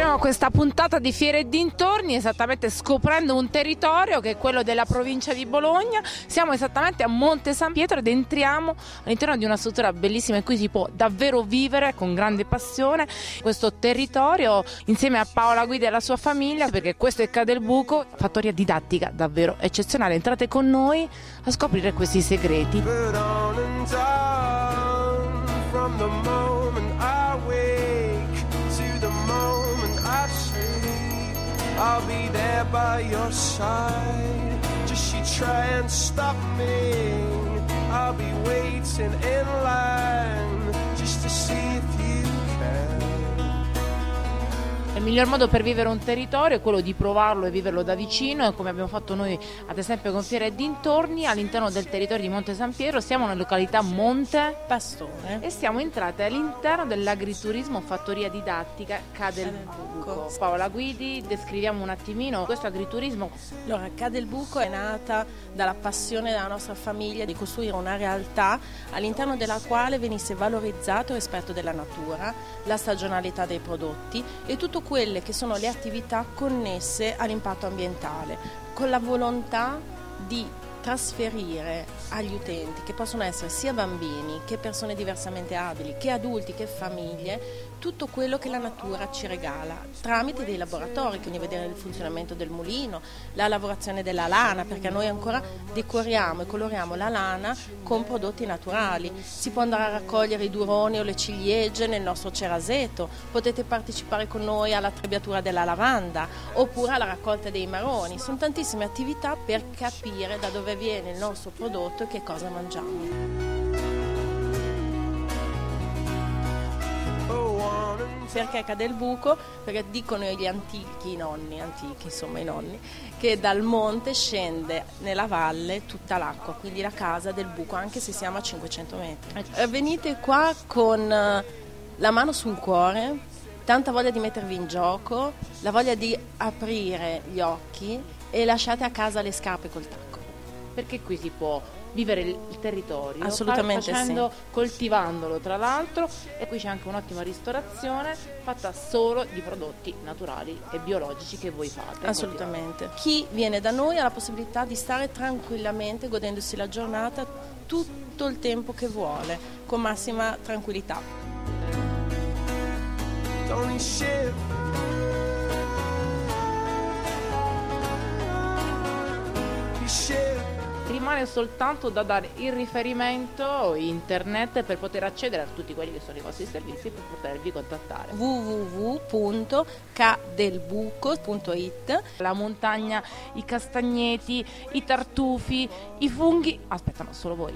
Apriamo questa puntata di Fiere e dintorni esattamente scoprendo un territorio che è quello della provincia di Bologna. Siamo esattamente a Monte San Pietro ed entriamo all'interno di una struttura bellissima in cui si può davvero vivere con grande passione questo territorio insieme a Paola Guidi e alla sua famiglia, perché questo è Cadelbuco, fattoria didattica davvero eccezionale. Entrate con noi a scoprire questi segreti. I'll be there by your side. Just you try and stop me. I'll be waiting in line just to see if you can. Il miglior modo per vivere un territorio è quello di provarlo e viverlo da vicino, come abbiamo fatto noi ad esempio con Fiere e dintorni all'interno del territorio di Monte San Pietro. Siamo nella località Monte Pastore e siamo entrate all'interno dell'agriturismo fattoria didattica Cadelbuco. Paola Guidi, descriviamo un attimino questo agriturismo. Allora, Cadelbuco è nata dalla passione della nostra famiglia di costruire una realtà all'interno della quale venisse valorizzato il rispetto della natura, la stagionalità dei prodotti e tutto quelle che sono le attività connesse all'impatto ambientale, con la volontà di trasferire agli utenti, che possono essere sia bambini che persone diversamente abili, che adulti, che famiglie, tutto quello che la natura ci regala tramite dei laboratori, quindi vedere il funzionamento del mulino, la lavorazione della lana, perché noi ancora decoriamo e coloriamo la lana con prodotti naturali. Si può andare a raccogliere i duroni o le ciliegie nel nostro ceraseto, potete partecipare con noi alla trebbiatura della lavanda oppure alla raccolta dei maroni. Sono tantissime attività per capire da dove viene il nostro prodotto e che cosa mangiamo. Perché Cadelbuco? Perché dicono gli antichi, i nonni, che dal monte scende nella valle tutta l'acqua, quindi la casa del buco, anche se siamo a 500 metri. Venite qua con la mano sul cuore, tanta voglia di mettervi in gioco, la voglia di aprire gli occhi e lasciate a casa le scarpe col tacco. Perché qui si può vivere il territorio, assolutamente facendo, coltivandolo tra l'altro, e qui c'è anche un'ottima ristorazione fatta solo di prodotti naturali e biologici che voi fate. Assolutamente. Chi viene da noi ha la possibilità di stare tranquillamente godendosi la giornata tutto il tempo che vuole, con massima tranquillità. Rimane soltanto da dare il riferimento internet per poter accedere a tutti quelli che sono i vostri servizi, per potervi contattare. www.cadelbuco.it. La montagna, i castagneti, i tartufi, i funghi aspettano solo voi.